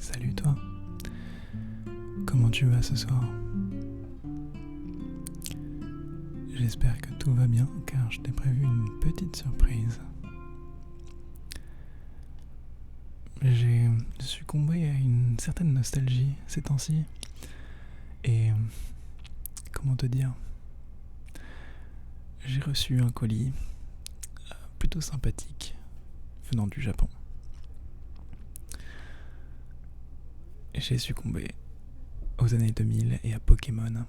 Salut toi, comment tu vas ce soir? J'espère que tout va bien car je t'ai prévu une petite surprise. J'ai succombé à une certaine nostalgie ces temps-ci et comment te dire, j'ai reçu un colis plutôt sympathique venant du Japon. J'ai succombé aux années 2000 et à Pokémon.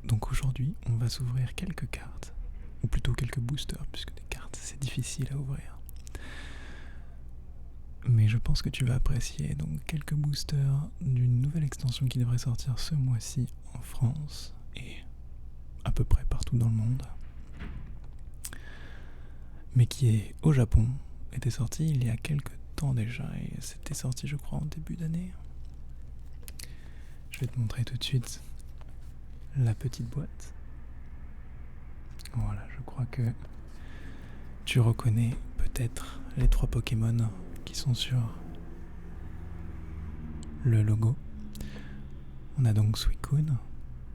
Donc aujourd'hui, on va s'ouvrir quelques cartes, ou plutôt quelques boosters, puisque des cartes c'est difficile à ouvrir. Mais je pense que tu vas apprécier donc quelques boosters d'une nouvelle extension qui devrait sortir ce mois-ci en France et à peu près partout dans le monde, mais qui est au Japon, était sorti il y a quelques temps déjà et c'était sorti je crois en début d'année. Je vais te montrer tout de suite la petite boîte. Voilà, je crois que tu reconnais peut-être les 3 Pokémon qui sont sur le logo. On a donc Suicune,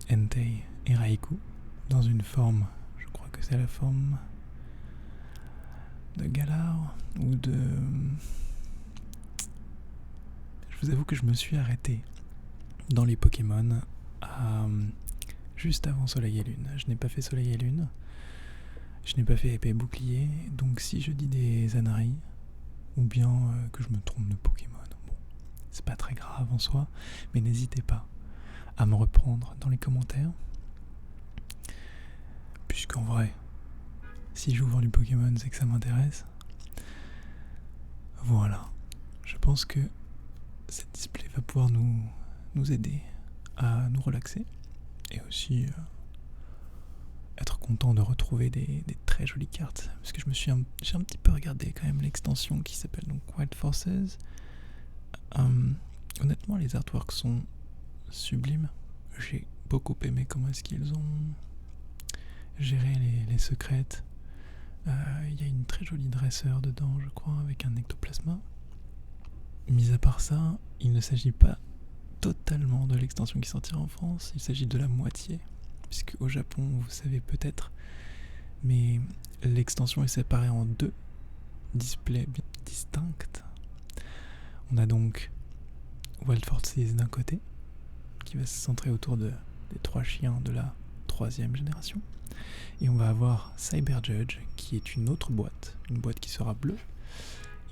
Entei et Raikou dans une forme, je crois que c'est la forme de Galar ou de... Je vous avoue que je me suis arrêté dans les Pokémon juste avant Soleil et Lune. Je n'ai pas fait Soleil et Lune, je n'ai pas fait épée et bouclier, donc si je dis des âneries ou bien que je me trompe de Pokémon, bon, c'est pas très grave en soi, mais n'hésitez pas à me reprendre dans les commentaires, puisqu'en vrai, si j'ouvre du Pokémon, c'est que ça m'intéresse. Voilà, je pense que cette display va pouvoir nous aider à nous relaxer et aussi être content de retrouver des très jolies cartes, parce que j'ai un petit peu regardé quand même l'extension qui s'appelle donc Wild Forces. Honnêtement, les artworks sont sublimes. J'ai beaucoup aimé comment est-ce qu'ils ont géré les secrètes. Il y a une très jolie dresseur dedans, je crois, avec un ectoplasma. Mis à part ça, il ne s'agit pas totalement de l'extension qui sortira en France, il s'agit de la moitié, puisque au Japon, vous savez peut-être, mais l'extension est séparée en 2 displays bien distincts. On a donc Wild Forces d'un côté, qui va se centrer autour des 3 chiens de la 3e génération, et on va avoir Cyber Judge, qui est une autre boîte, une boîte qui sera bleue,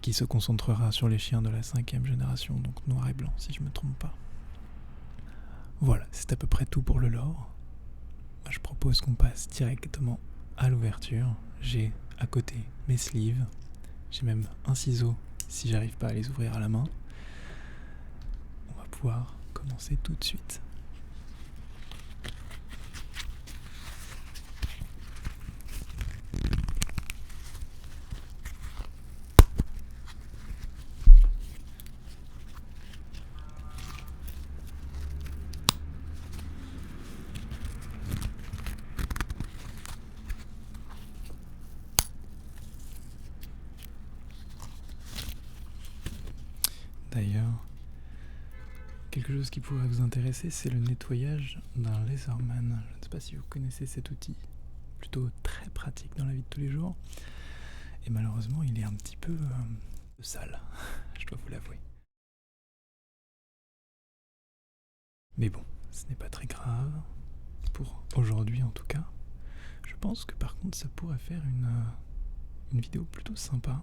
qui se concentrera sur les chiens de la 5e génération, donc noir et blanc si je me trompe pas. Voilà, c'est à peu près tout pour le lore. Je propose qu'on passe directement à l'ouverture. J'ai à côté mes sleeves, j'ai même un ciseau si j'arrive pas à les ouvrir à la main. On va pouvoir commencer tout de suite. D'ailleurs, quelque chose qui pourrait vous intéresser, c'est le nettoyage d'un laserman. Je ne sais pas si vous connaissez cet outil, plutôt très pratique dans la vie de tous les jours. Et malheureusement, il est un petit peu sale, je dois vous l'avouer. Mais bon, ce n'est pas très grave, pour aujourd'hui en tout cas. Je pense que par contre, ça pourrait faire une vidéo plutôt sympa.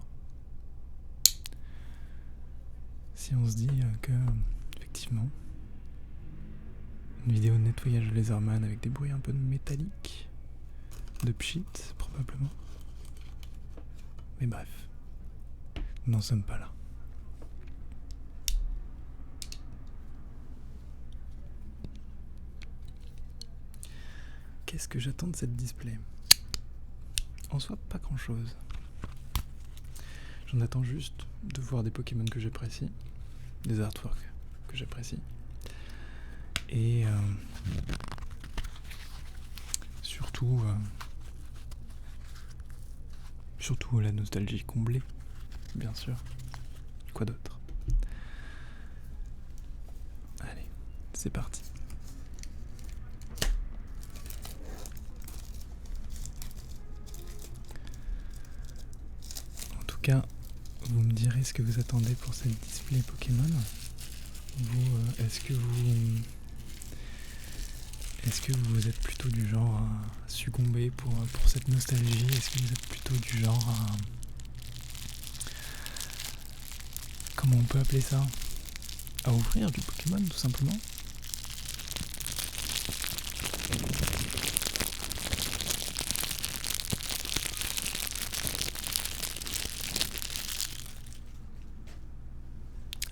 Si on se dit que, effectivement, une vidéo de nettoyage de laserman avec des bruits un peu métalliques, de pchit probablement. Mais bref, nous n'en sommes pas là. Qu'est-ce que j'attends de cette display ? En soi, pas grand chose. J'en attends juste de voir des Pokémon que j'apprécie, des artworks que j'apprécie, et surtout la nostalgie comblée, bien sûr. Quoi d'autre ? c'est parti. En tout cas, vous me direz ce que vous attendez pour cette display Pokémon. Vous, est-ce que vous êtes plutôt du genre à succomber pour cette nostalgie? Est-ce que vous êtes plutôt du genre à... Comment on peut appeler ça? À ouvrir du Pokémon, tout simplement?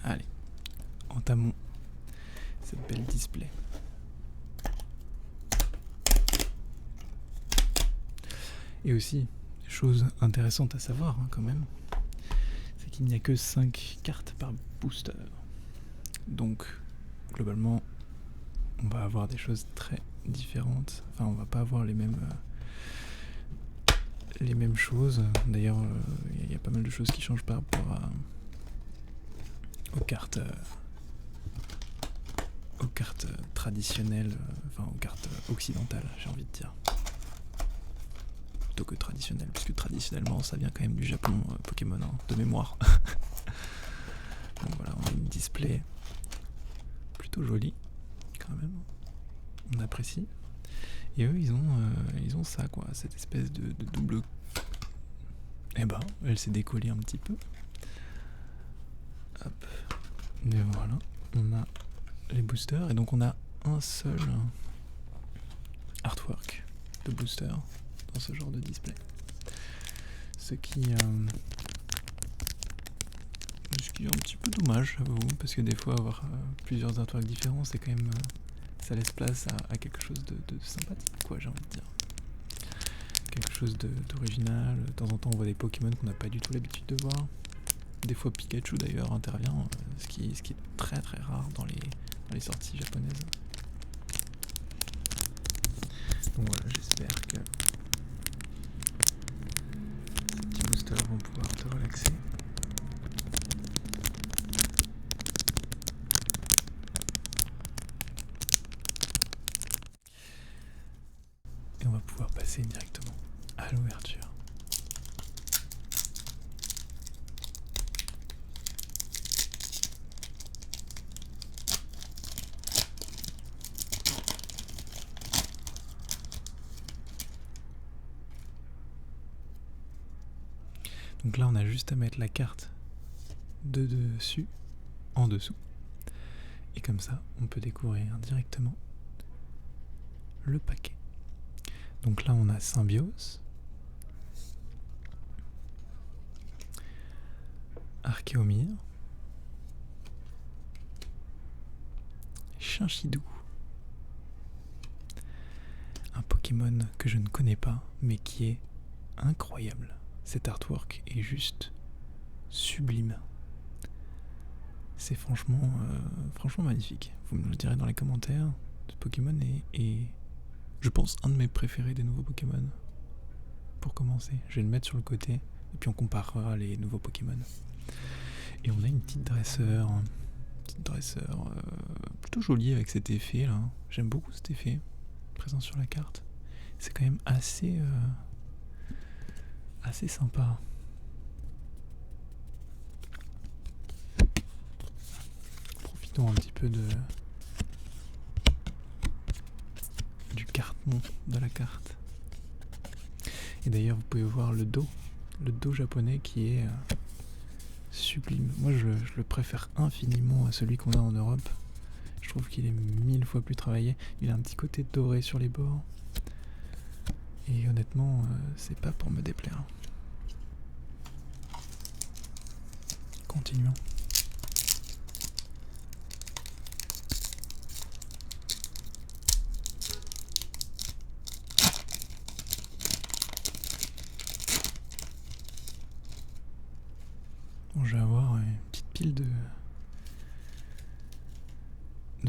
Allez, entamons cette belle display. Et aussi, chose intéressante à savoir quand même, c'est qu'il n'y a que 5 cartes par booster. Donc, globalement, on va avoir des choses très différentes. Enfin, on va pas avoir les mêmes choses. D'ailleurs, il y a pas mal de choses qui changent par rapport aux cartes traditionnelles, aux cartes occidentales, j'ai envie de dire. Plutôt que traditionnelles, puisque traditionnellement, ça vient quand même du Japon, Pokémon, de mémoire. Donc voilà, on a une display plutôt jolie, quand même. On apprécie. Et eux, ils ont ça, quoi, cette espèce de double... Eh ben, elle s'est décollée un petit peu. Hop. Et voilà, on a les boosters, et donc on a un seul artwork de booster dans ce genre de display. Ce qui est un petit peu dommage, j'avoue, parce que des fois avoir plusieurs artworks différents, c'est quand même... ça laisse place à quelque chose de sympathique, quoi, j'ai envie de dire. Quelque chose d'original. De temps en temps, on voit des Pokémon qu'on n'a pas du tout l'habitude de voir. Des fois, Pikachu d'ailleurs intervient, ce qui est très très rare dans les sorties japonaises. Donc voilà, j'espère que ces petits boosters vont pouvoir te relaxer. Et on va pouvoir passer directement à l'ouverture. Donc là, on a juste à mettre la carte de dessus, en dessous. Et comme ça, on peut découvrir directement le paquet. Donc là, on a Symbiose, Archeomir, Chinchidou, un Pokémon que je ne connais pas, mais qui est incroyable. Cet artwork est juste sublime. C'est franchement magnifique. Vous me le direz dans les commentaires. Ce Pokémon est, je pense, un de mes préférés des nouveaux Pokémon. Pour commencer, je vais le mettre sur le côté et puis on comparera les nouveaux Pokémon. Et on a une petite dresseur plutôt jolie avec cet effet là. J'aime beaucoup cet effet présent sur la carte. C'est quand même assez sympa. Profitons un petit peu du carton de la carte. Et d'ailleurs, vous pouvez voir le dos japonais qui est sublime. Moi, je le préfère infiniment à celui qu'on a en Europe. Je trouve qu'il est 1000 fois plus travaillé. Il a un petit côté doré sur les bords. Et honnêtement, c'est pas pour me déplaire. Continuons. Bon, je vais avoir une petite pile de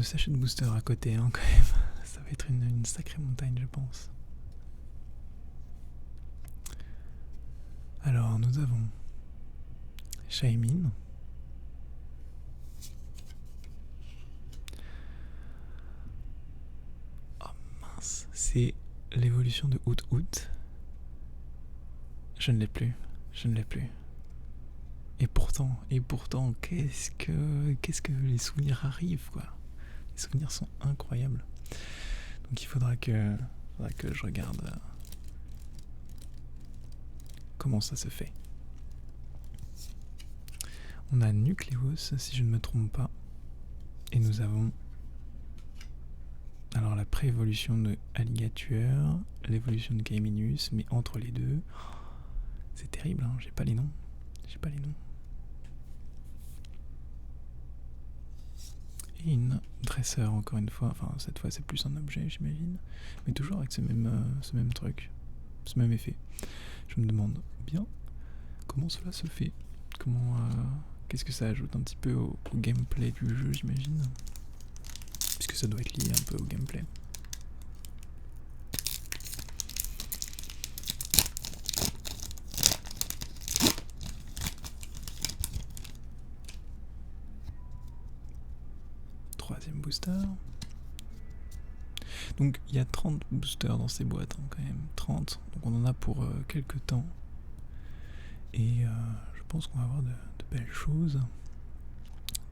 sachets de booster à côté, quand même. Ça va être une sacrée montagne, je pense. Alors, nous avons Shaymin, c'est l'évolution de Out. Je ne l'ai plus. Et pourtant, qu'est-ce que les souvenirs arrivent, quoi. Les souvenirs sont incroyables. Donc il faudra que je regarde comment ça se fait. On a Nucleus, si je ne me trompe pas. Et nous avons alors la pré-évolution de Alligator, l'évolution de Gaiminus, mais entre les deux, c'est terrible, hein, j'ai pas les noms. Et une dresseur, encore une fois, enfin cette fois c'est plus un objet, j'imagine, mais toujours avec ce même truc, ce même effet. Je me demande bien comment cela se fait, qu'est-ce que ça ajoute un petit peu au gameplay du jeu, j'imagine, puisque ça doit être lié un peu au gameplay. Troisième booster. Donc il y a 30 boosters dans ces boîtes, hein, quand même. 30. Donc on en a pour quelques temps. Et je pense qu'on va avoir de belles choses.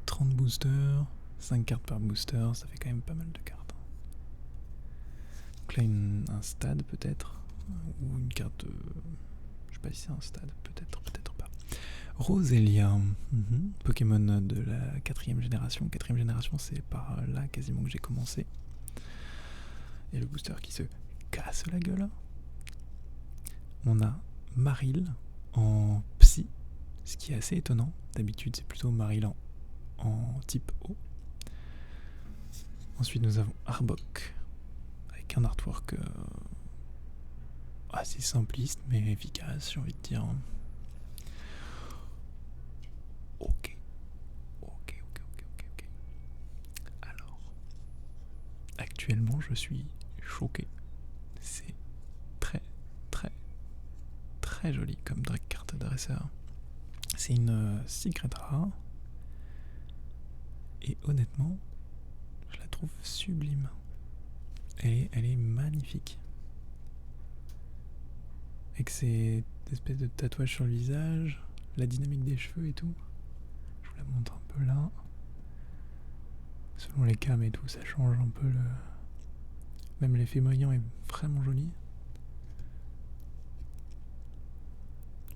30 boosters, 5 cartes par booster, ça fait quand même pas mal de cartes. Donc là un stade peut-être, ou une carte... je sais pas si c'est un stade, peut-être pas. Roselia, Pokémon de la 4ème génération. 4ème génération, c'est par là quasiment que j'ai commencé. Et le booster qui se casse la gueule. On a Marill en Psy, ce qui est assez étonnant. D'habitude, c'est plutôt Marill en type O. Ensuite, nous avons Arbok, avec un artwork assez simpliste, mais efficace, j'ai envie de dire. Ok. Alors, actuellement, je suis choqué. C'est très joli comme carte dresseur. C'est une secret rare. Et honnêtement, je la trouve sublime. Elle est magnifique. Avec ces espèces de tatouages sur le visage, la dynamique des cheveux et tout. Je vous la montre un peu là. Selon les cams et tout, ça change un peu le... Même l'effet brillant est vraiment joli.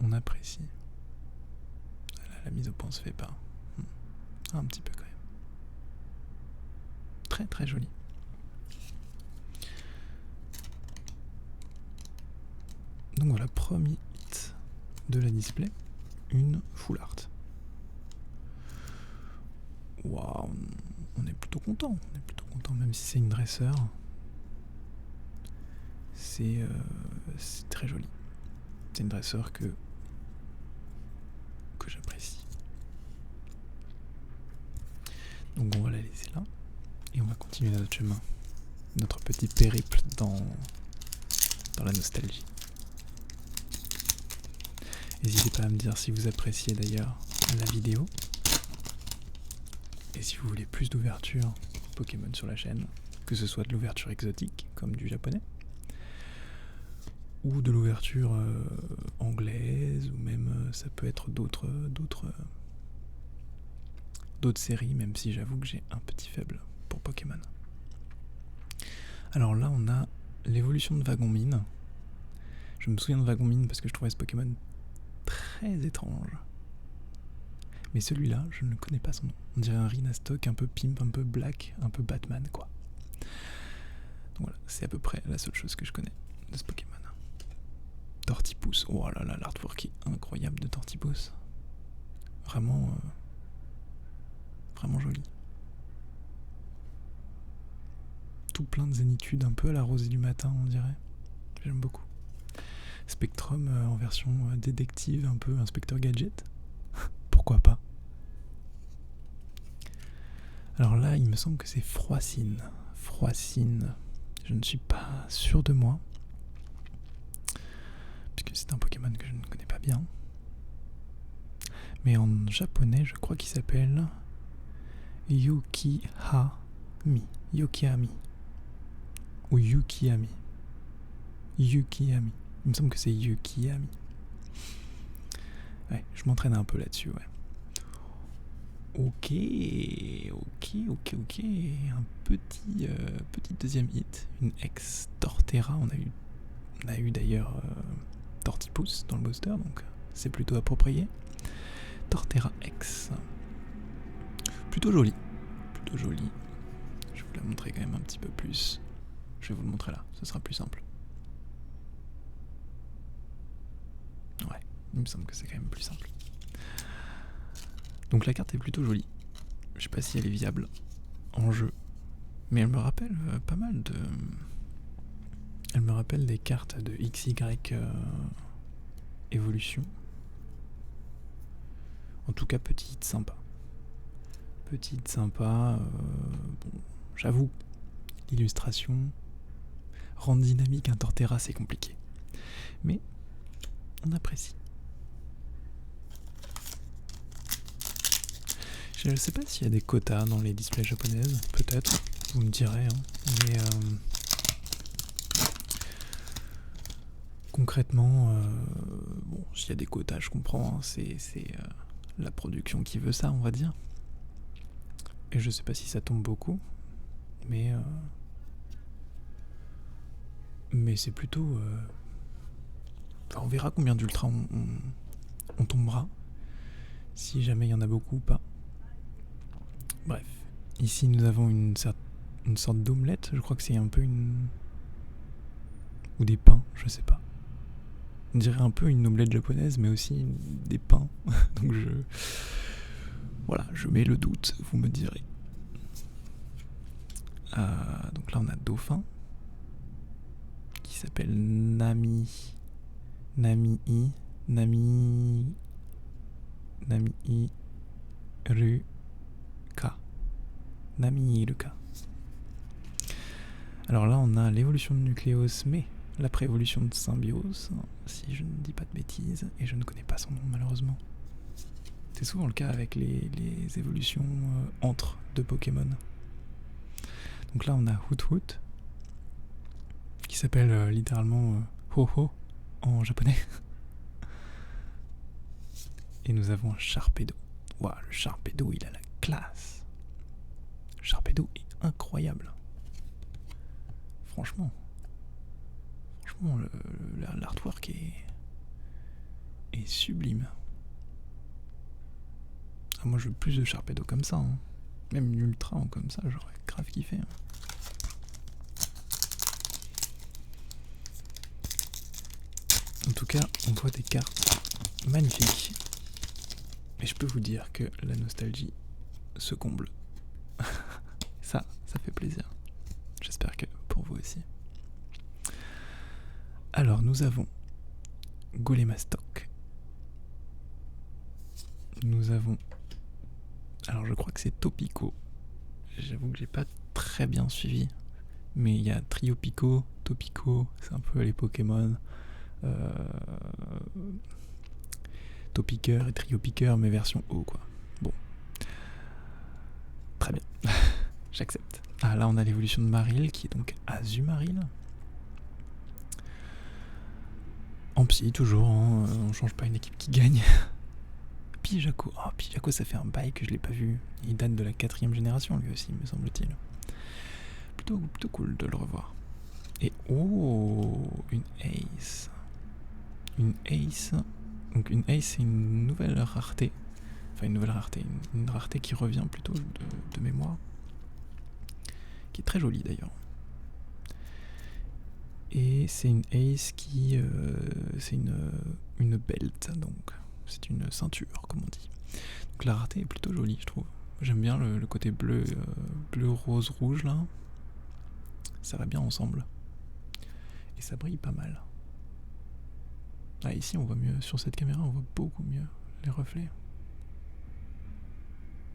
On apprécie. Là, la mise au point se fait pas. Un petit peu quand même. Très joli. Donc voilà, premier hit de la display, une full art. Waouh, on est plutôt content, même si c'est une dresseur. C'est très joli. C'est une dresseur que j'apprécie. Donc on va la laisser là et on va continuer notre chemin, notre petit périple dans la nostalgie. N'hésitez pas à me dire si vous appréciez d'ailleurs la vidéo et si vous voulez plus d'ouverture Pokémon sur la chaîne, que ce soit de l'ouverture exotique comme du japonais ou de l'ouverture anglaise, ou même ça peut être d'autres séries, même si j'avoue que j'ai un petit faible pour Pokémon. Alors là on a l'évolution de Wagon-Mine. Je me souviens de Wagon-Mine parce que je trouvais ce Pokémon très étrange. Mais celui-là, je ne connais pas son nom. On dirait un Rhinastock un peu pimp, un peu black, un peu Batman, quoi. Donc voilà, c'est à peu près la seule chose que je connais de ce Pokémon. Tortipousse, oh là là, l'artwork est incroyable de Tortipousse. Vraiment joli. Tout plein de zénitude, un peu à la rosée du matin, on dirait. J'aime beaucoup. Spectrum en version détective, un peu inspecteur gadget. Pourquoi pas. Alors là, il me semble que c'est Froissine. Je ne suis pas sûr de moi, puisque c'est un Pokémon que je ne connais pas bien. Mais en japonais, je crois qu'il s'appelle Yukiami. Ou Yukiami. Yukiyami. Il me semble que c'est Yukiyami. Ouais, je m'entraîne un peu là-dessus, ouais. Ok. Un petit deuxième hit, une ex Torterra. On a eu d'ailleurs Tortipousse dans le booster, donc c'est plutôt approprié. Torterra X. Plutôt joli. Je vais vous la montrer quand même un petit peu plus. Je vais vous le montrer là, ce sera plus simple. Ouais, il me semble que c'est quand même plus simple. Donc la carte est plutôt jolie. Je sais pas si elle est viable en jeu, mais elle me rappelle pas mal de... Elle me rappelle des cartes de XY Evolution. En tout cas, petite, sympa. Bon, j'avoue, l'illustration, rendre dynamique un Torterra, c'est compliqué. Mais on apprécie. Je ne sais pas s'il y a des quotas dans les displays japonaises, peut-être, vous me direz, hein. Mais concrètement, bon, s'il y a des quotas, je comprends, hein, c'est la production qui veut ça, on va dire. Et je sais pas si ça tombe beaucoup, mais c'est plutôt... on verra combien d'ultra on tombera, si jamais il y en a beaucoup ou pas. Bref, ici nous avons une sorte d'omelette, je crois que c'est un peu une... ou des pains, je sais pas. On dirait un peu une omelette japonaise, mais aussi des pains. Donc voilà, je mets le doute, vous me direz. Donc là on a Dauphin, qui s'appelle Nami Iruka. Alors là on a l'évolution de Nucléos, mais la pré-évolution de Symbiose, si je ne dis pas de bêtises, et je ne connais pas son nom malheureusement. C'est souvent le cas avec les évolutions entre deux Pokémon. Donc là on a Hoot, qui s'appelle littéralement Ho-Ho en japonais. Et nous avons un Sharpedo. Waouh, le Sharpedo, il a la classe. Le Sharpedo est incroyable. Franchement, l'artwork est sublime. Ah, moi je veux plus de Sharpedo comme ça, hein. Même une ultra comme ça, j'aurais grave kiffé, hein. En tout cas, on voit des cartes magnifiques. Et je peux vous dire que la nostalgie se comble. Ça fait plaisir. J'espère que pour vous aussi. Alors, nous avons Golemastok. Nous avons... Alors, je crois que c'est Topico. J'avoue que j'ai pas très bien suivi. Mais il y a Triopico, Topico, c'est un peu les Pokémon. Topiqueur et Triopiqueur, mais version haut, quoi. Bon. Très bien. J'accepte. Ah, là, on a l'évolution de Marill, qui est donc Azumarill. En psy, toujours, hein, on change pas une équipe qui gagne. Pijaco. Oh, Pijaco, ça fait un bail que je l'ai pas vu. Il date de la 4ème génération, lui aussi, me semble-t-il. Plutôt cool de le revoir. Et oh, une Ace. Une Ace. Donc une Ace, c'est une nouvelle rareté. Enfin, une rareté qui revient plutôt de mémoire. Qui est très jolie d'ailleurs. Et c'est une Ace qui... c'est une belt, donc c'est une ceinture, comme on dit. Donc la rareté est plutôt jolie, je trouve. J'aime bien le côté bleu, rose, rouge, là. Ça va bien ensemble. Et ça brille pas mal. Ah, ici, on voit mieux. Sur cette caméra, on voit beaucoup mieux les reflets.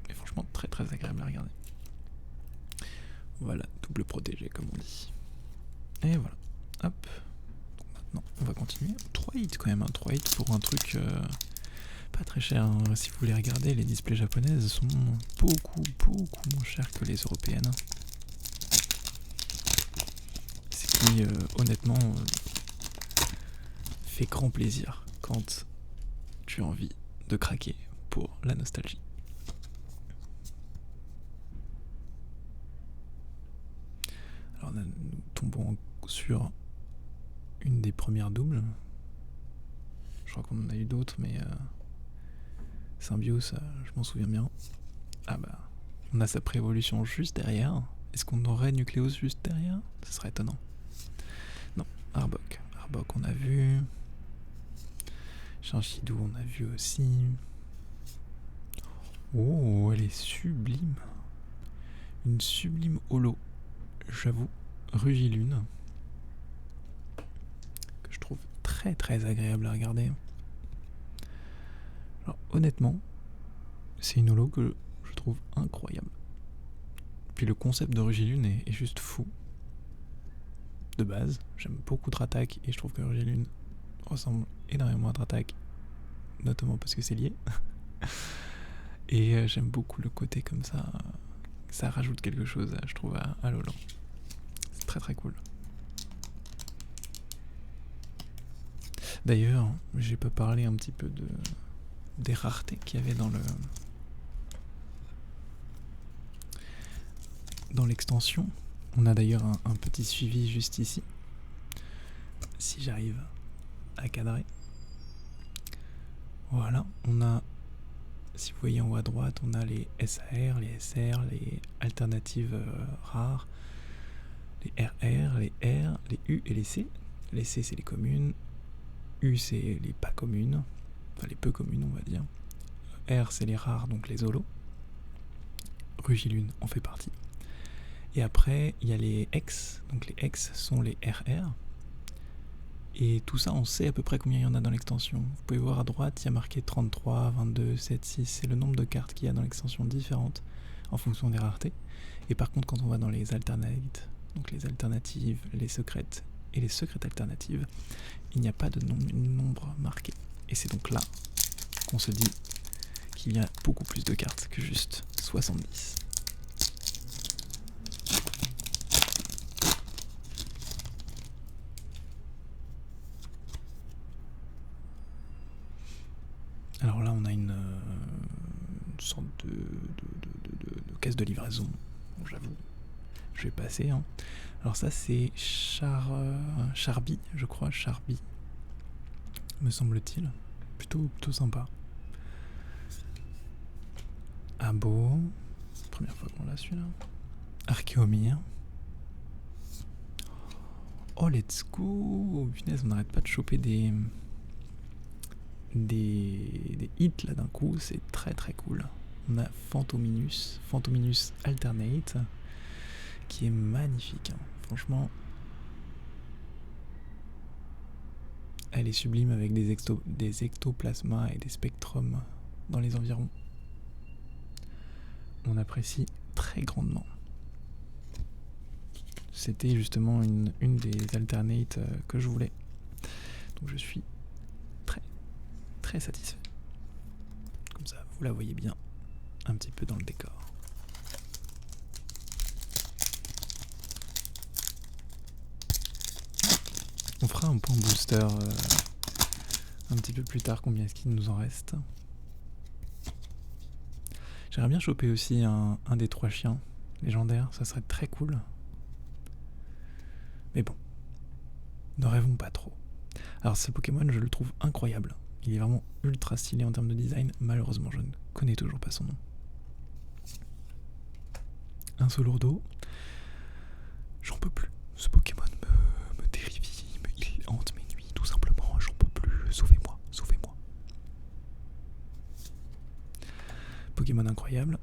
Et franchement, très très agréable à regarder. Voilà, double protégé, comme on dit. Et voilà. Hop. Maintenant, on va continuer. 3 hits quand même, hein. 3 hits pour un truc pas très cher, hein. Si vous voulez regarder, les displays japonaises sont beaucoup moins chers que les européennes. Ce qui, honnêtement, fait grand plaisir quand tu as envie de craquer pour la nostalgie. Alors nous tombons sur une des premières doubles. Je crois qu'on en a eu d'autres, mais Symbios, je m'en souviens bien. Ah bah, on a sa préévolution juste derrière. Est-ce qu'on aurait Nucléos juste derrière? Ce serait étonnant. Non, Arbok. Arbok, on a vu. Chinchidou, on a vu aussi. Oh, elle est sublime. Une sublime holo, j'avoue. Rugilune. Que je trouve très très agréable à regarder. Alors honnêtement, c'est une holo que je trouve incroyable. Puis le concept de Rugilune est juste fou. De base, j'aime beaucoup Dratak et je trouve que Rugilune ressemble énormément à Dratak, notamment parce que c'est lié. Et j'aime beaucoup le côté comme ça. Ça rajoute quelque chose, je trouve, à l'holo. C'est très très cool. D'ailleurs, j'ai pas parlé un petit peu des raretés qu'il y avait dans l'extension. On a d'ailleurs un petit suivi juste ici. Si j'arrive à cadrer. Voilà, on a, si vous voyez en haut à droite, on a les SAR, les SR, les alternatives rares, les RR, les R, les U et les C. Les C, c'est les communes. U, c'est les pas communes. Enfin, les peu communes, on va dire. R, c'est les rares, donc les holos. Rugilune en fait partie. Et après, il y a les X. Donc les X sont les RR. Et tout ça, on sait à peu près combien il y en a dans l'extension. Vous pouvez voir à droite, il y a marqué 33, 22, 7, 6. C'est le nombre de cartes qu'il y a dans l'extension différentes en fonction des raretés. Et par contre, quand on va dans les alternatives, donc les alternatives, les secrètes et les secrètes alternatives, il n'y a pas de nombre marqué. Et c'est donc là qu'on se dit qu'il y a beaucoup plus de cartes que juste 70. Alors là, on a une sorte de caisse de livraison. Bon, j'avoue, je vais passer. Hein. Alors ça, c'est Charby, je crois. Charby, me semble-t-il. Plutôt sympa. Abo. Première fois qu'on l'a celui-là. Archéomir. Oh, let's go. Punaise, on n'arrête pas de choper des hits là d'un coup, c'est très très cool. On a Phantominus Alternate, qui est magnifique. Hein. Franchement, elle est sublime avec des ectoplasmas et des spectrums dans les environs. On apprécie très grandement. C'était justement une des alternates que je voulais. Donc je suis très satisfait. Comme ça, vous la voyez bien un petit peu dans le décor. On fera un point booster un petit peu plus tard, combien est-ce qu'il nous en reste. J'aimerais bien choper aussi un des 3 chiens légendaires, ça serait très cool. Mais bon, ne rêvons pas trop. Alors ce Pokémon, je le trouve incroyable. Il est vraiment ultra stylé en termes de design. Malheureusement, je ne connais toujours pas son nom. Un Solourdo. J'en peux plus. Ce Pokémon me terrifie. Il hante mes nuits, tout simplement. J'en peux plus. Sauvez-moi. Sauvez-moi. Pokémon incroyable.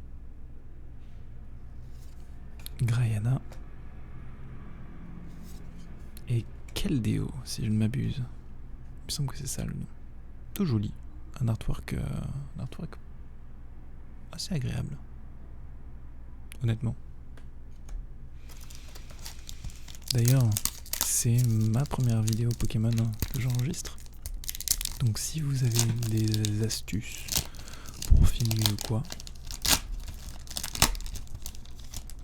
Grayana. Et Keldeo, si je ne m'abuse. Il me semble que c'est ça le nom. Tout joli. Un artwork assez agréable. Honnêtement. D'ailleurs, c'est ma première vidéo Pokémon que j'enregistre. Donc si vous avez des astuces pour filmer ou quoi,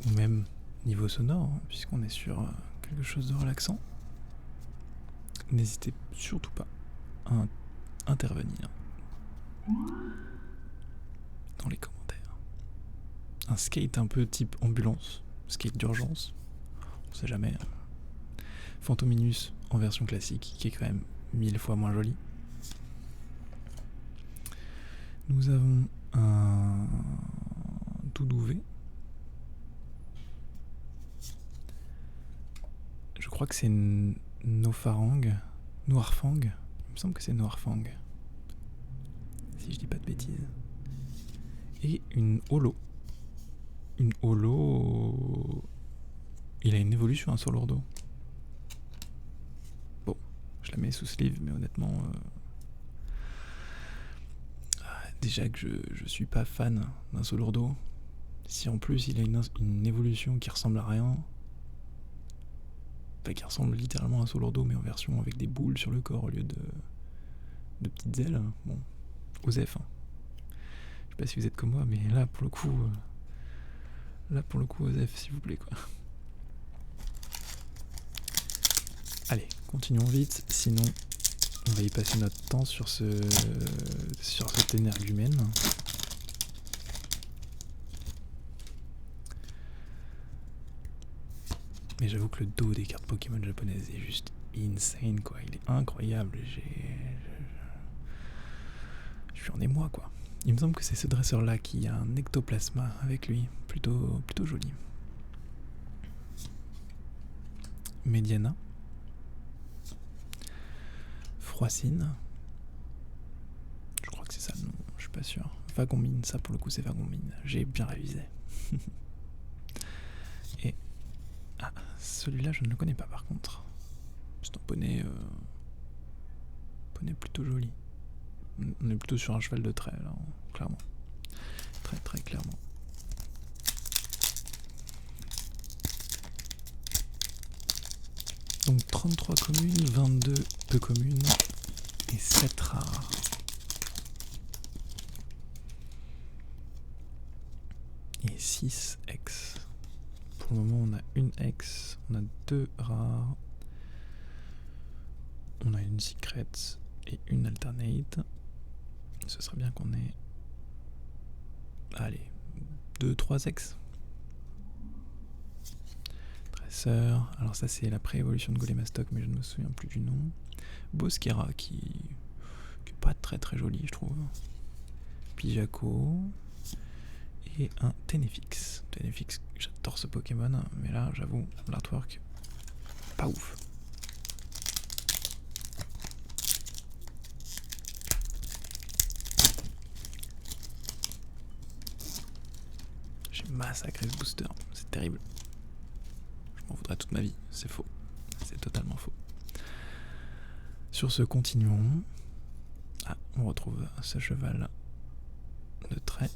ou même niveau sonore, puisqu'on est sur quelque chose de relaxant, n'hésitez surtout pas intervenir dans les commentaires. Un skate un peu type ambulance, skate d'urgence, on sait jamais. Phantominus en version classique, qui est quand même 1000 fois moins joli. Nous avons un Doudouvé. Je crois que c'est Noirfang. Il me semble que c'est Noirfang. Si je dis pas de bêtises. Et une holo. Une holo. Il a une évolution sur lourdeau. Bon, je la mets sous sleeve, mais honnêtement. Déjà que je suis pas fan d'un Solourdo. Si en plus il a une évolution qui ressemble à rien. Enfin, qui ressemble littéralement à un Solourdo, mais en version avec des boules sur le corps au lieu de petites ailes. Bon, Osef. Hein. Je sais pas si vous êtes comme moi, mais là pour le coup. Osef, s'il vous plaît, quoi. Allez, continuons vite, sinon on va y passer notre temps sur cet énergumène. Mais j'avoue que le dos des cartes Pokémon japonaises est juste insane, quoi. Il est incroyable. Je suis en émoi, quoi. Il me semble que c'est ce dresseur-là qui a un ectoplasma avec lui. Plutôt joli. Mediana. Froissine. Je crois que c'est ça le nom, je suis pas sûr. Vagonmine, ça pour le coup c'est Vagonmine. J'ai bien révisé. Et celui-là je ne le connais pas par contre. C'est un poney plutôt joli. On est plutôt sur un cheval de trait là, clairement. Très très clairement. Donc 33 communes, 22 peu communes et 7 rares. Et 6 ex. Pour le moment on a une ex, on a 2 rares, on a une secret et une alternate. Ce serait bien qu'on ait... Allez, 2-3 ex. Dresseur, alors ça c'est la pré-évolution de Golémastoc mais je ne me souviens plus du nom. Bosquera qui est pas très très joli je trouve. Pijako. Et un Tenefix. Tenefix, j'adore ce Pokémon, mais là, j'avoue, l'artwork, pas ouf. J'ai massacré ce booster, c'est terrible. Je m'en voudrais toute ma vie, c'est faux. C'est totalement faux. Sur ce, continuons. On retrouve ce cheval de trait.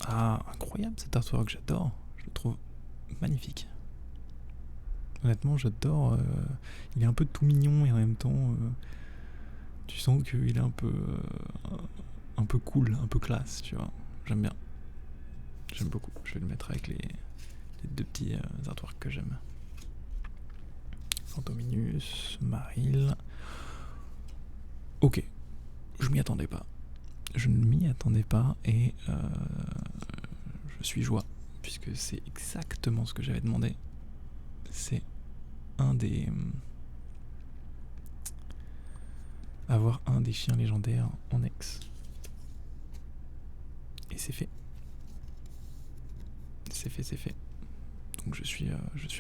Incroyable cet artwork, j'adore. Je le trouve magnifique. Honnêtement, j'adore. Il est un peu tout mignon et en même temps, tu sens qu'il est un peu cool, un peu classe, tu vois. J'aime bien. J'aime beaucoup. Je vais le mettre avec les 2 petits artworks que j'aime. Phantominus, Maril. Ok. Je m'y attendais pas. Je ne m'y attendais pas et je suis joie puisque c'est exactement ce que j'avais demandé. C'est avoir un des chiens légendaires en ex. Et c'est fait. C'est fait. Donc je suis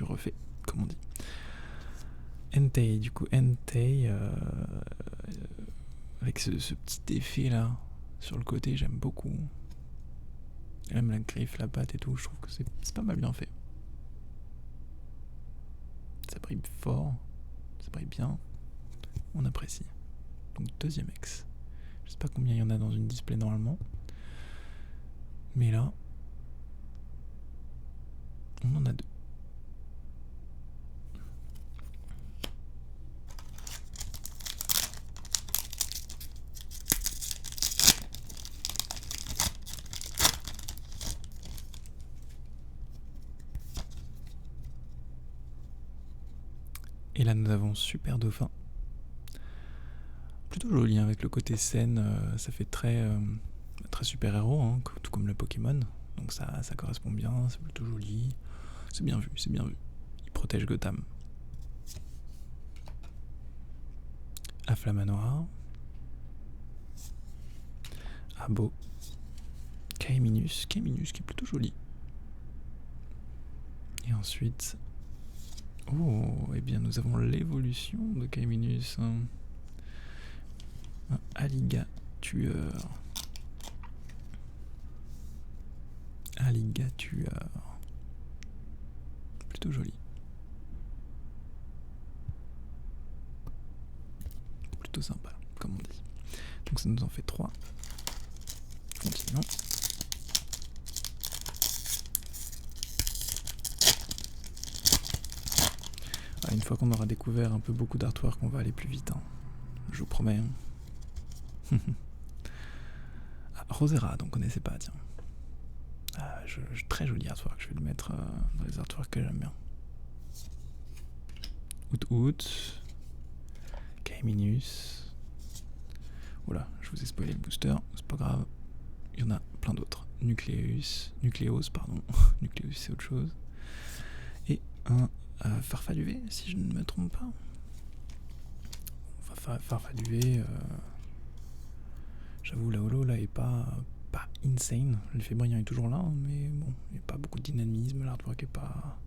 refait, comme on dit. Entei, du coup, Entei avec ce petit effet là sur le côté, j'aime beaucoup. Et même la griffe, la patte et tout, je trouve que c'est pas mal bien fait. Ça brille fort, ça brille bien, on apprécie. Donc 2e ex. Je sais pas combien il y en a dans une display normalement. Mais là, on en a 2. Et là nous avons Super Dauphin. plutôt joli hein, avec le côté scène, ça fait très super-héros, hein, tout comme le Pokémon. Donc ça correspond bien, c'est plutôt joli. C'est bien vu, c'est bien vu. Il protège Gotham. Afflamanoir. Abo. Kaiminus qui est plutôt joli. Et ensuite... Oh, eh bien nous avons l'évolution de Kaiminus. Un alligatueur. Alligatueur. Plutôt joli. Plutôt sympa, comme on dit. Donc ça nous en fait 3. Continuons. Ah, une fois qu'on aura découvert un peu beaucoup d'artwork, on va aller plus vite. Hein. Je vous promets. Hein. Ah, Rosera, donc on connaissait pas, tiens. Ah, très joli artwork, je vais le mettre dans les artworks que j'aime bien. Out. Kaiminus. Voilà, je vous ai spoilé le booster, c'est pas grave. Il y en a plein d'autres. Nucléos, pardon. Nucléus, c'est autre chose. Et un Farfaluvé, si je ne me trompe pas. Farfaluvé, j'avoue, la holo là est pas insane. L'effet brillant est toujours là, hein, mais bon, il n'y a pas beaucoup de dynamisme. L'artwork est pas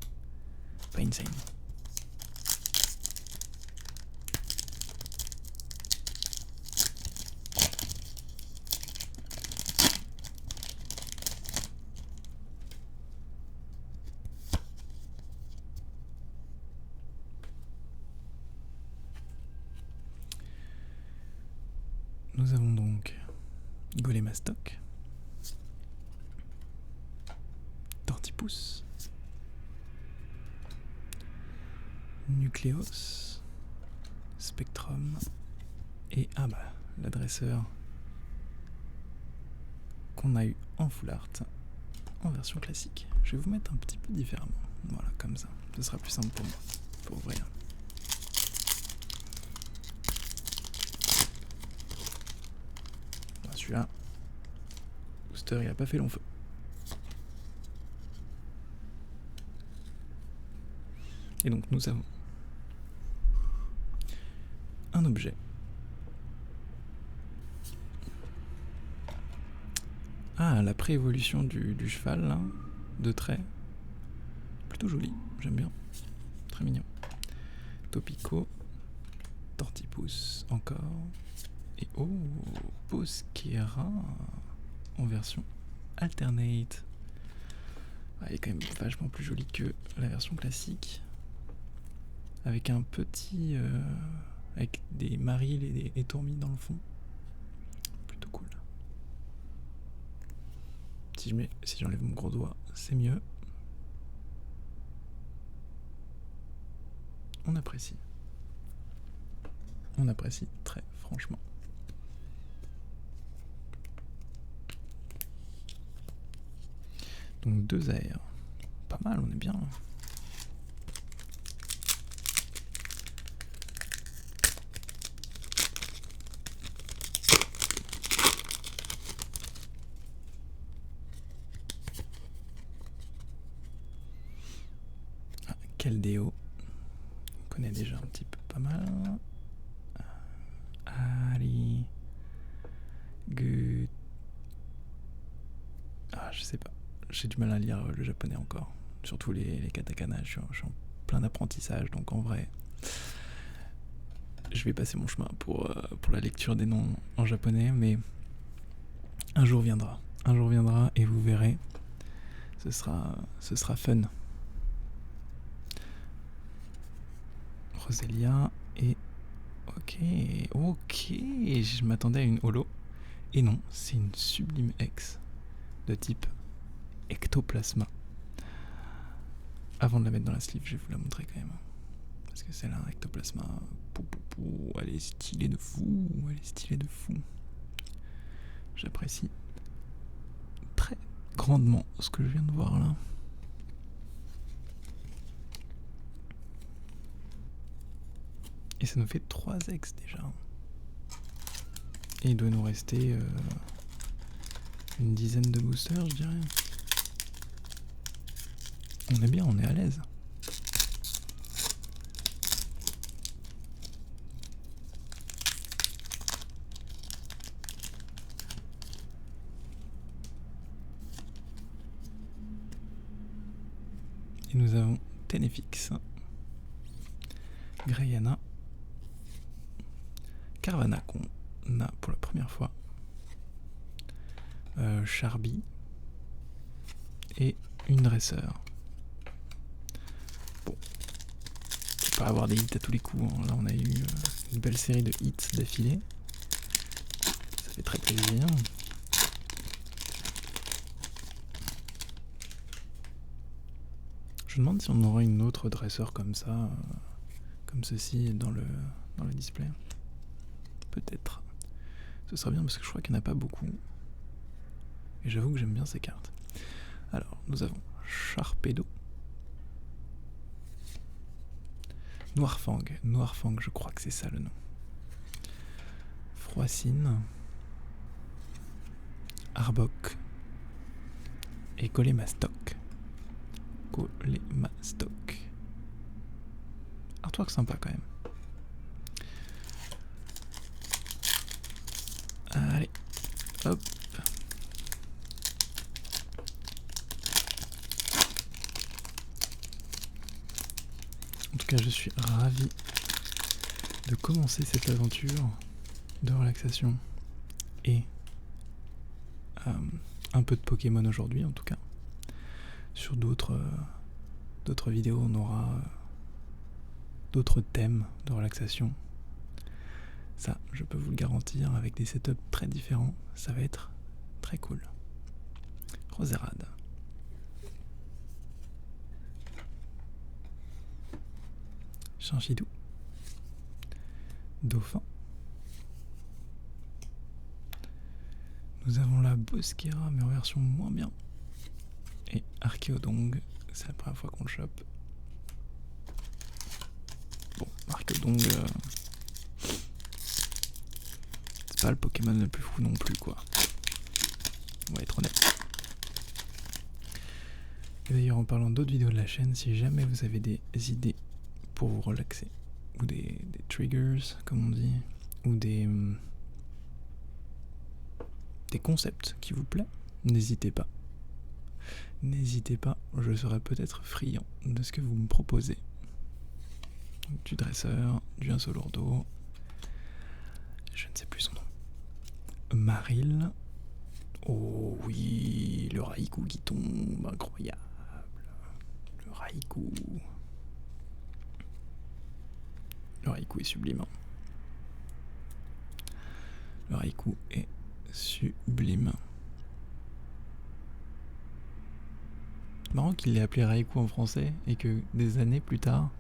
insane. Nous avons donc Golémastoc, Tortipousse, Nucléos, Spectrum et l'adresseur qu'on a eu en full art en version classique. Je vais vous mettre un petit peu différemment. Voilà, comme ça. Ce sera plus simple pour moi pour ouvrir. Celui-là, booster, il a pas fait long feu. Et donc nous avons un objet. Ah, la pré-évolution du cheval, là, de trait. Plutôt joli, j'aime bien. Très mignon. Topico, Tortipousse encore. Et Posquera en version alternate. Ah, il est quand même vachement plus joli que la version classique. Avec un petit... avec des marils et des tourmis dans le fond. Plutôt cool. Si j'enlève mon gros doigt, c'est mieux. On apprécie. On apprécie très franchement. Donc 2 AR. Pas mal, on est bien. Keldeo. On connaît déjà un petit peu pas mal. Ari. Gut. Ah, je sais pas. J'ai du mal à lire le japonais encore. Surtout les katakana. Je suis en plein apprentissage, donc en vrai, je vais passer mon chemin pour la lecture des noms en japonais, mais un jour viendra. Un jour viendra et vous verrez. Ce sera fun. Roselia et... Ok, je m'attendais à une holo. Et non, c'est une Sublime X de type Ectoplasma. Avant de la mettre dans la sleeve, je vais vous la montrer quand même. Parce que celle-là, Ectoplasma, elle est stylée de fou. J'apprécie très grandement ce que je viens de voir là. Et ça nous fait 3 X déjà. Et il doit nous rester une dizaine de boosters, je dirais. On est bien, on est à l'aise. Et nous avons Tenefix, Greyana, Carvana qu'on a pour la première fois, Charby et une dresseur. Bon, faut pas avoir des hits à tous les coups, hein. Là on a eu une belle série de hits d'affilée, ça fait très plaisir. Je me demande si on aurait une autre dresseur comme ça, comme ceci dans le display. Peut-être. Ce serait bien parce que je crois qu'il n'y en a pas beaucoup. Et j'avoue que j'aime bien ces cartes. Alors, nous avons Sharpedo. Noirfang, je crois que c'est ça le nom. Froissine. Arbok. Et Colémastoc. Artwork sympa quand même. Allez, hop. En tout cas, je suis ravi de commencer cette aventure de relaxation et un peu de Pokémon aujourd'hui en tout cas. Sur d'autres vidéos, on aura d'autres thèmes de relaxation. Ça, je peux vous le garantir, avec des setups très différents, ça va être très cool. Roserade. Chinchidou. Dauphin. Nous avons la Bosquera, mais en version moins bien. Et Archéodong, c'est la première fois qu'on le chope. Bon, Archéodong, c'est pas le Pokémon le plus fou non plus, quoi. On va être honnête. Et d'ailleurs, en parlant d'autres vidéos de la chaîne, si jamais vous avez des idées pour vous relaxer, ou des triggers, comme on dit, ou des concepts qui vous plaisent, n'hésitez pas. N'hésitez pas, je serai peut-être friand de ce que vous me proposez. Du dresseur, du Insolordo, je ne sais plus son nom. Maril. Oh oui, le Raikou qui tombe, incroyable. Le Raikou. Le Raikou est sublime. Le Raikou est sublime. C'est marrant qu'il l'ait appelé Raikou en français et que des années plus tard,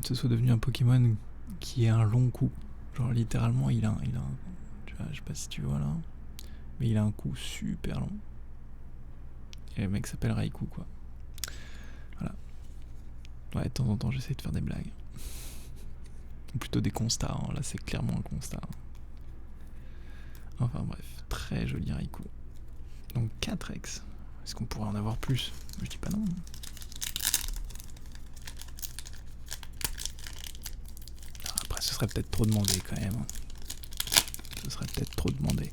ce soit devenu un Pokémon qui ait un long cou. Genre littéralement, il a un tu vois, je sais pas si tu vois là, mais il a un cou super long. Et le mec s'appelle Raikou, quoi. Voilà. Ouais, de temps en temps, j'essaie de faire des blagues. Ou plutôt des constats, hein. Là c'est clairement un constat. Enfin bref, très joli Raikou. Donc 4x. Est-ce qu'on pourrait en avoir plus? Je dis pas non. Après ce serait peut-être trop demandé quand même. Ce serait peut-être trop demandé.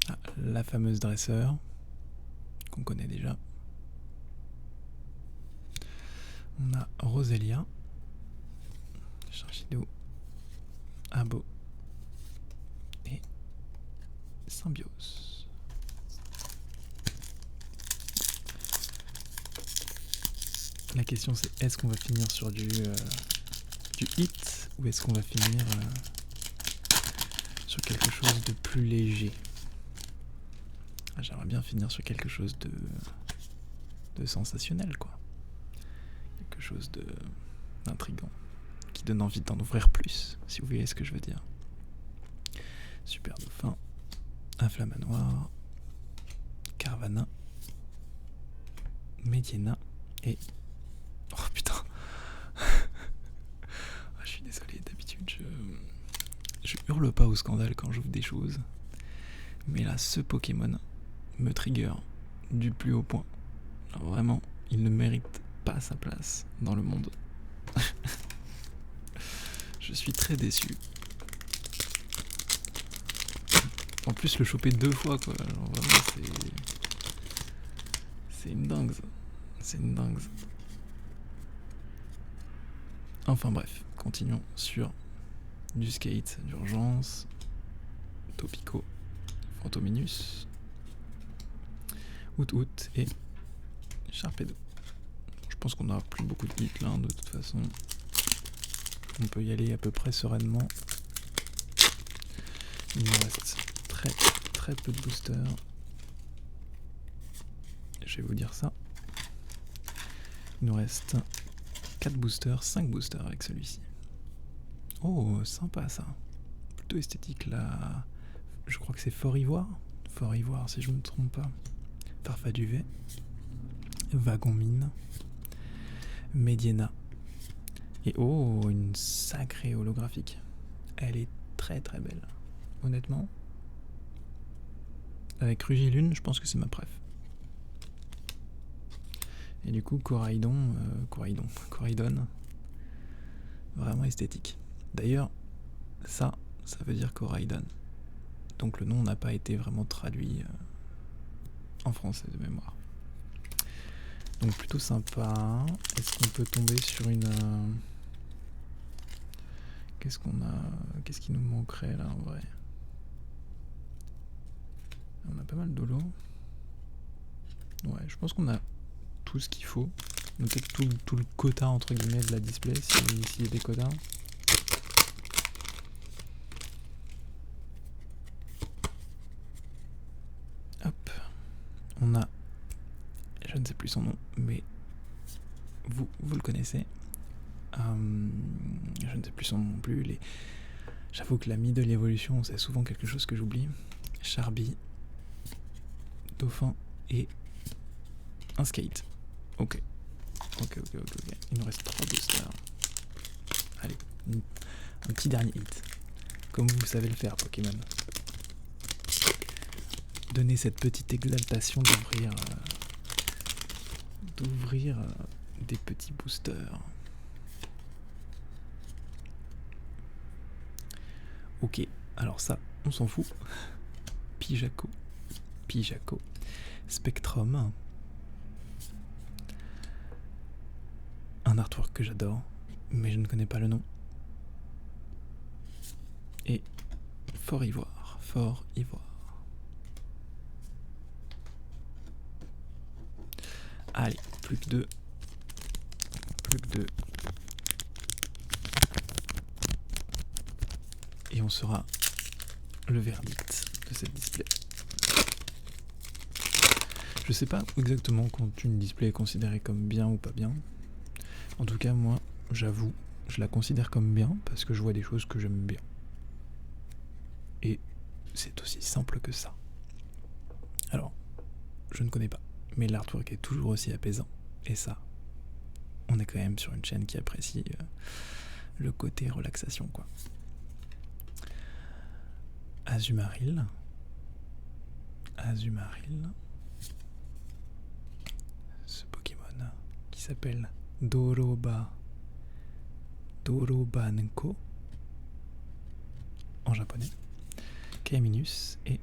Ah, la fameuse dresseur qu'on connaît déjà. On a Roselia, Chinchidou, Abo et Symbiose. La question c'est, est-ce qu'on va finir sur du hit ou est-ce qu'on va finir sur quelque chose de plus léger? J'aimerais bien finir sur quelque chose de sensationnel, quoi. Quelque chose d'intriguant, qui donne envie d'en ouvrir plus, si vous voyez ce que je veux dire. Super Dauphin, Inflammanoir, Carvana, Mediena et... Oh putain. Je suis désolé, d'habitude je hurle pas au scandale quand j'ouvre des choses. Mais là, ce Pokémon me trigger du plus haut point. Alors vraiment, il ne mérite pas sa place dans le monde. Je suis très déçu. En plus, le choper 2 fois, quoi. Genre, vraiment, c'est une dingue. C'est une dingue. Enfin bref, continuons sur du skate d'urgence, Topico, Fantominus, Out et Sharpedo. Je pense qu'on n'aura plus beaucoup de hits là, de toute façon. On peut y aller à peu près sereinement. Il nous reste très peu de boosters. Je vais vous dire ça. Il nous reste 4 boosters, 5 boosters avec celui-ci. Oh, sympa ça. Plutôt esthétique là. Je crois que c'est Fort Ivoire. Fort Ivoire si je ne me trompe pas. Farfaduvet. Wagon Mine. Mediena. Et oh, une sacrée holographique. Elle est très belle. Honnêtement. Avec Rugilune, je pense que c'est ma préf. Et du coup, Coraidon, vraiment esthétique. D'ailleurs, ça veut dire Coraidon. Donc le nom n'a pas été vraiment traduit en français de mémoire. Donc plutôt sympa. Est-ce qu'on peut tomber sur une... Qu'est-ce qu'on a... Qu'est-ce qui nous manquerait là en vrai? On a pas mal d'holo. Ouais, je pense qu'on a tout ce qu'il faut. Peut-être tout le quota entre guillemets de la display, s'il y a des quotas. Hop. On a... Je ne sais plus son nom, mais vous le connaissez. Je ne sais plus son nom non plus. J'avoue que la middle évolution, c'est souvent quelque chose que j'oublie. Charby, Dauphin et un skate. Ok. Il nous reste 3 boosters. Allez, un petit dernier hit. Comme vous savez le faire, Pokémon. Donnez cette petite exaltation d'ouvrir des petits boosters. Ok, alors ça, on s'en fout. Pijaco. Spectrum. Un artwork que j'adore, mais je ne connais pas le nom. Et Fort Ivoire. Allez, plus que deux. Et on saura le verdict de cette display. Je sais pas exactement quand une display est considérée comme bien ou pas bien. En tout cas, moi, j'avoue, je la considère comme bien parce que je vois des choses que j'aime bien. Et c'est aussi simple que ça. Alors, je ne connais pas, mais l'artwork est toujours aussi apaisant. Et ça, on est quand même sur une chaîne qui apprécie le côté relaxation, quoi. Azumarill. Ce Pokémon qui s'appelle Dorobanko en japonais. Kaiminus et...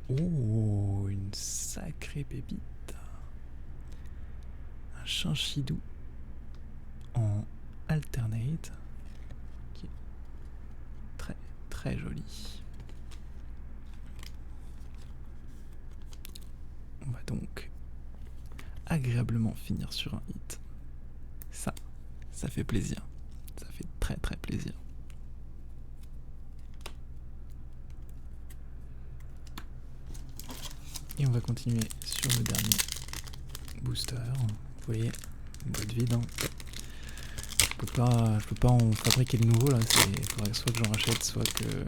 Oh, une sacrée pépite. Un Chinchidou en alternate qui est très joli. On va donc agréablement finir sur un hit. Ça fait plaisir. Ça fait très plaisir. Et on va continuer sur le dernier booster. Vous voyez, une boîte vide. Hein. Je peux pas en fabriquer de nouveau là. Il faudrait soit que j'en rachète, soit que...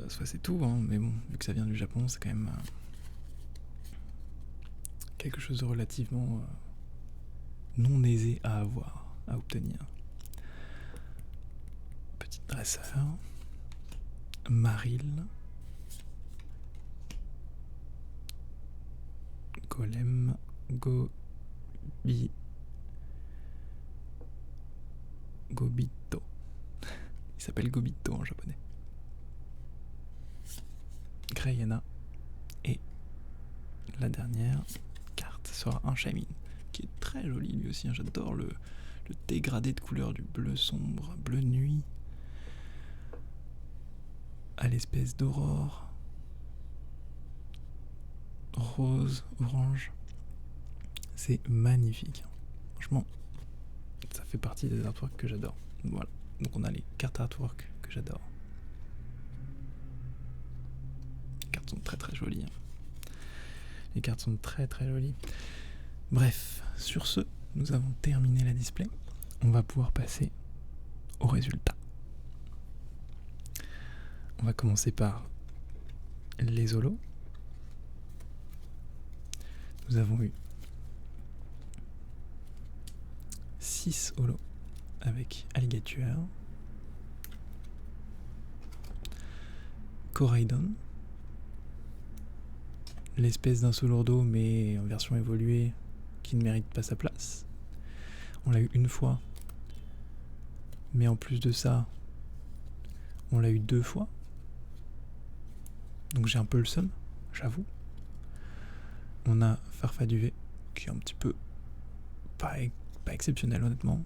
soit c'est tout, hein, mais bon, vu que ça vient du Japon, c'est quand même quelque chose de relativement non aisé à avoir, à obtenir. Petit dresseur, Maril, Golem, Gobito. Il s'appelle Gobito en japonais. Greyena. Et la dernière carte sera un Shaymin, qui est très joli lui aussi. J'adore le dégradé de couleur du bleu sombre, bleu nuit, à l'espèce d'aurore, rose, orange. C'est magnifique. Franchement, ça fait partie des artworks que j'adore. Voilà. Donc on a les cartes artwork que j'adore. Les cartes sont très très jolies. Les cartes sont très très jolies. Bref, sur ce, nous avons terminé la display. On va pouvoir passer aux résultats. On va commencer par les holos. Nous avons eu 6 holos avec Alligator, Coraidon, l'espèce d'un Solourdo mais en version évoluée qui ne mérite pas sa place. On l'a eu une fois, mais en plus de ça, on l'a eu 2 fois. Donc j'ai un peu le seum, j'avoue. On a Farfaduvé, qui est un petit peu pas exceptionnel honnêtement.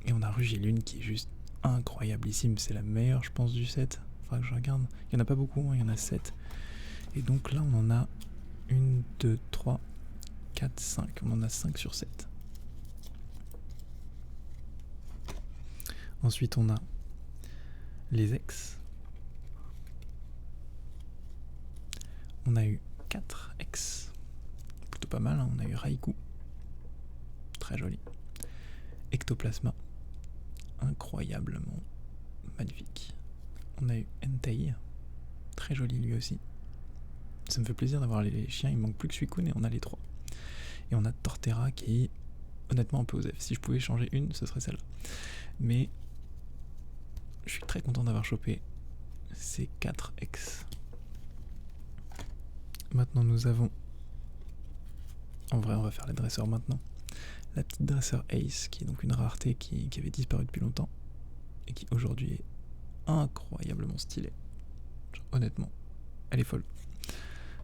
Et on a Rugilune qui est juste incroyablissime. C'est la meilleure je pense du set. Faudra que je regarde. Il n'y en a pas beaucoup, hein, il y en a 7. Et donc là on en a 1, 2, 3, 4, 5. On en a 5 sur 7. Ensuite on a les ex. On a eu 4 ex. Plutôt pas mal, hein. On a eu Raikou. Très joli. Ectoplasma. Incroyablement magnifique. On a eu Entei. Très joli lui aussi. Ça me fait plaisir d'avoir les chiens. Il me manque plus que Suicune et on a les 3. Et on a Torterra qui est honnêtement un peu osef. Si je pouvais changer une, ce serait celle-là. Mais je suis très content d'avoir chopé ces 4 ex. Maintenant nous avons... En vrai on va faire les dresseurs maintenant. La petite dresseur Ace qui est donc une rareté qui avait disparu depuis longtemps et qui aujourd'hui est incroyablement stylée. Genre, honnêtement, elle est folle.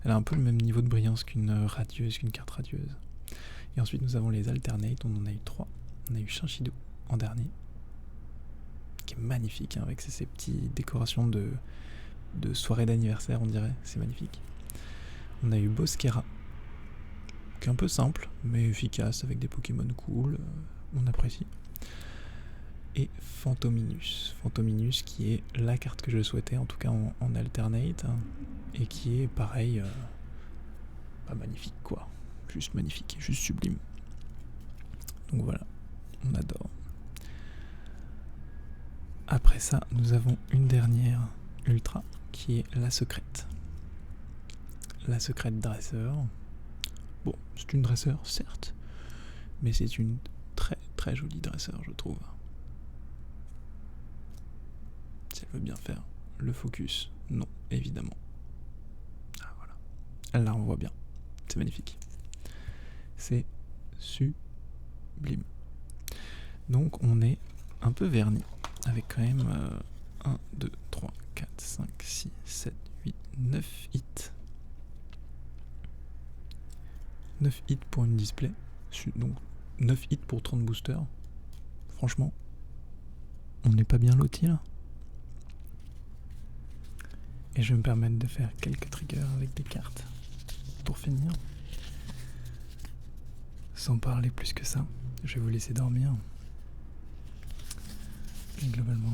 Elle a un peu le même niveau de brillance qu'une radieuse, qu'une carte radieuse. Et ensuite nous avons les alternate, on en a eu 3. On a eu Shinshido en dernier, qui est magnifique hein, avec ces petites décorations de soirée d'anniversaire on dirait, c'est magnifique. On a eu Bosquera, qui est un peu simple mais efficace avec des Pokémon cool, on apprécie. Et Phantominus qui est la carte que je souhaitais en tout cas en alternate hein, et qui est pareil pas magnifique quoi, juste magnifique, juste sublime. Donc voilà, on adore. Après ça nous avons une dernière ultra qui est la secrète dresseur. Bon, c'est une dresseur, certes, mais c'est une très très jolie dresseur, je trouve. Si elle veut bien faire le focus, non, évidemment. Ah voilà, elle la renvoie bien, c'est magnifique. C'est sublime. Donc on est un peu verni, avec quand même 1, 2, 3, 4, 5, 6, 7, 8, 9 hits. 9 hits pour une display, donc 9 hits pour 30 boosters. Franchement, on n'est pas bien lotis là. Et je vais me permettre de faire quelques triggers avec des cartes pour finir. Sans parler plus que ça, je vais vous laisser dormir. Et globalement,